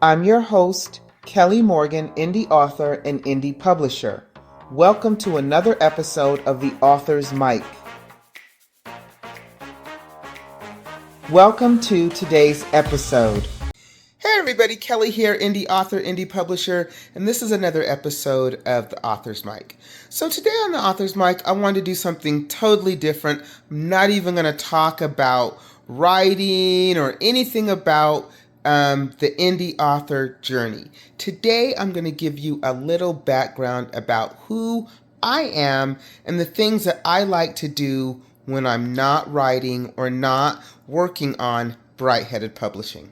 I'm your host, Kelly Morgan, indie author and indie publisher. Welcome to another episode of The Author's Mic. Welcome to today's episode. Hey everybody, Kelly here, indie author, indie publisher, and this is another episode of The Author's Mic. So today on The Author's Mic, I wanted to do something totally different. I'm not even going to talk about writing or anything about the indie author journey. Today, I'm going to give you a little background about who I am and the things that I like to do when I'm not writing or not working on Bright-Headed Publishing.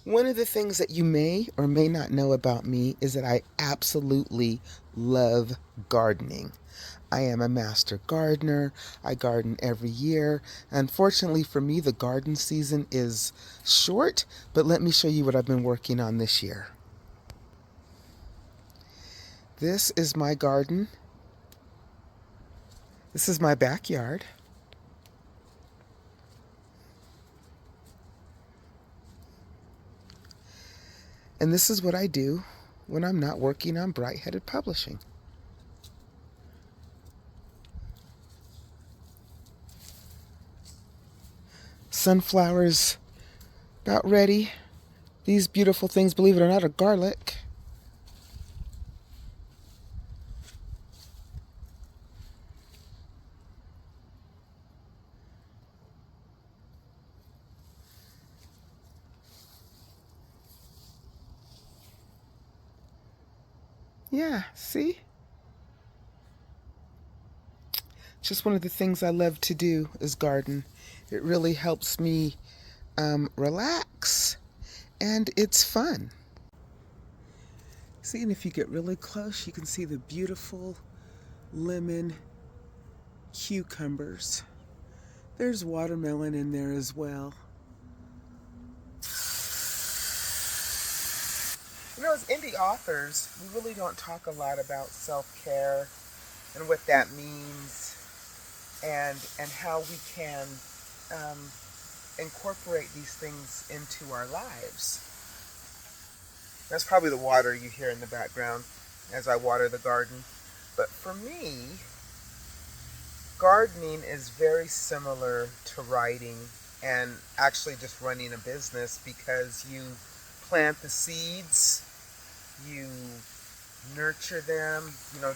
One of the things that you may or may not know about me is that I absolutely love gardening. I am a master gardener. I garden every year. Unfortunately for me, the garden season is short, but let me show you what I've been working on this year. This is my garden. This is my backyard. And this is what I do when I'm not working on Bright-Headed Publishing. Sunflowers about ready. These beautiful things, believe it or not, are garlic. Yeah, see? Just one of the things I love to do is garden. It really helps me relax, and it's fun. See, and if you get really close, you can see the beautiful lemon cucumbers. There's watermelon in there as well. You know, as indie authors, we really don't talk a lot about self-care and what that means and how we can incorporate these things into our lives. That's probably the water you hear in the background as I water the garden. But for me, gardening is very similar to writing and actually just running a business, because you plant the seeds, you nurture them,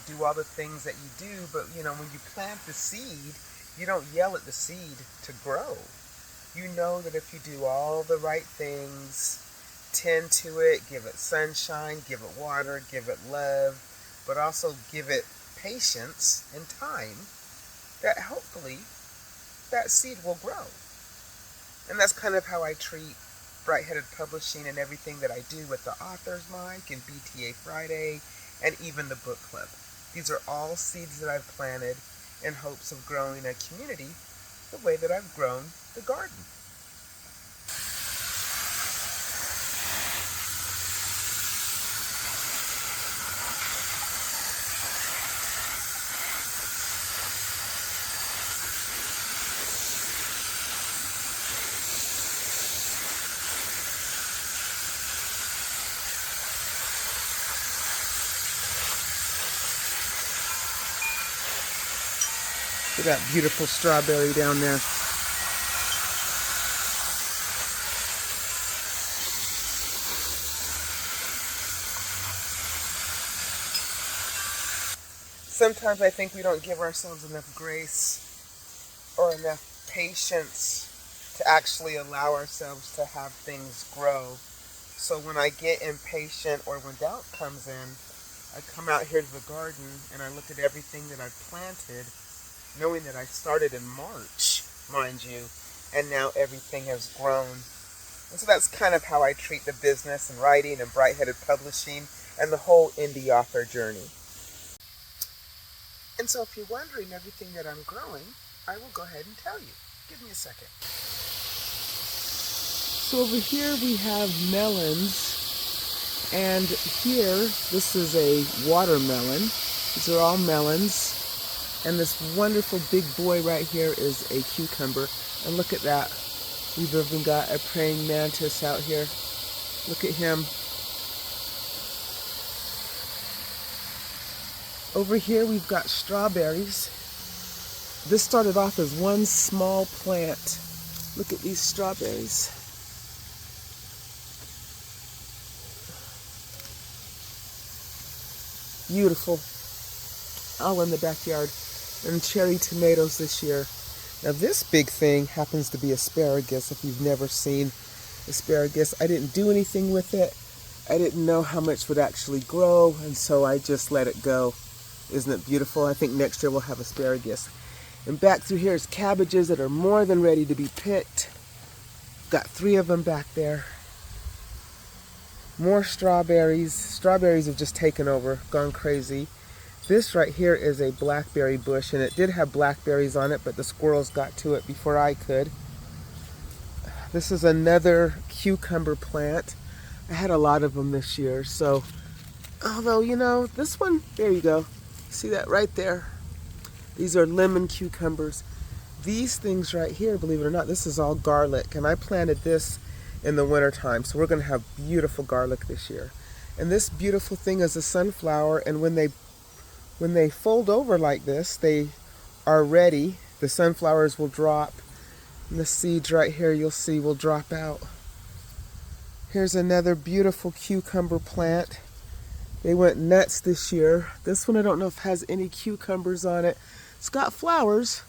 do all the things that you do, but when you plant the seed, you don't yell at the seed to grow. You know that if you do all the right things, tend to it, give it sunshine, give it water, give it love, but also give it patience and time, that hopefully that seed will grow. And that's kind of how I treat Bright-Headed Publishing and everything that I do with the Author's Mic and BTA Friday and even the book club. These are all seeds that I've planted in hopes of growing a community the way that I've grown the garden. Look at that beautiful strawberry down there. Sometimes I think we don't give ourselves enough grace or enough patience to actually allow ourselves to have things grow. So when I get impatient or when doubt comes in, I come out here to the garden and I look at everything that I've planted, knowing that I started in March, mind you, and now everything has grown. And so that's kind of how I treat the business and writing and Bright-Headed Publishing and the whole indie author journey. And so if you're wondering everything that I'm growing, I will go ahead and tell you. Give me a second. So over here we have melons, and here, this is a watermelon. These are all melons. And this wonderful big boy right here is a cucumber. And look at that. We've even got a praying mantis out here. Look at him. Over here we've got strawberries. This started off as one small plant. Look at these strawberries. Beautiful. All in the backyard. And cherry tomatoes this year. Now this big thing happens to be asparagus. If you've never seen asparagus, I didn't do anything with it. I didn't know how much would actually grow, and so I just let it go. Isn't it beautiful? I think next year we'll have asparagus. And back through here is cabbages that are more than ready to be picked. Got 3 of them back there. More strawberries. Strawberries have just taken over, gone crazy. This right here is a blackberry bush, and it did have blackberries on it, but the squirrels got to it before I could. This is another cucumber plant. I had a lot of them this year, so, although, you know, this one, there you go. See that right there? These are lemon cucumbers. These things right here, believe it or not, this is all garlic, and I planted this in the wintertime, so we're going to have beautiful garlic this year. And this beautiful thing is a sunflower, and when they fold over like this, they are ready. The sunflowers will drop, and the seeds right here you'll see will drop out. Here's another beautiful cucumber plant. They went nuts this year. This one I don't know if it has any cucumbers on it. It's got flowers.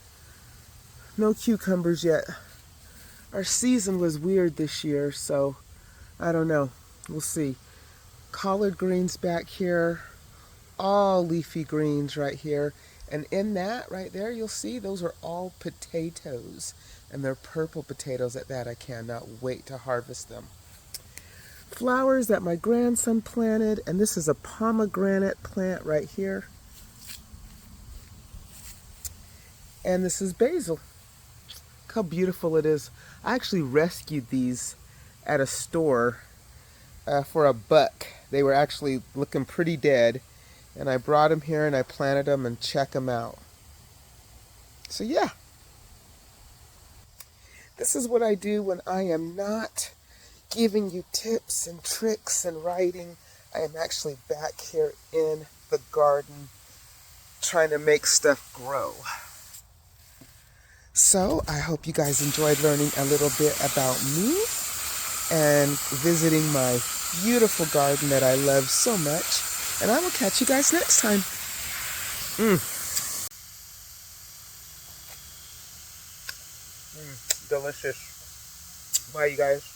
No cucumbers yet. Our season was weird this year, so I don't know. We'll see. Collard greens back here. All leafy greens right here. And in that right there, you'll see those are all potatoes. And they're purple potatoes at that. I cannot wait to harvest them. Flowers that my grandson planted, and this is a pomegranate plant right here. And this is basil. Look how beautiful it is. I actually rescued these at a store for $1. They were actually looking pretty dead, and I brought them here and I planted them and check them out. So yeah, this is what I do when I am not giving you tips and tricks and writing. I am actually back here in the garden trying to make stuff grow. So I hope you guys enjoyed learning a little bit about me and visiting my beautiful garden that I love so much. And I will catch you guys next time. Delicious. Bye, you guys.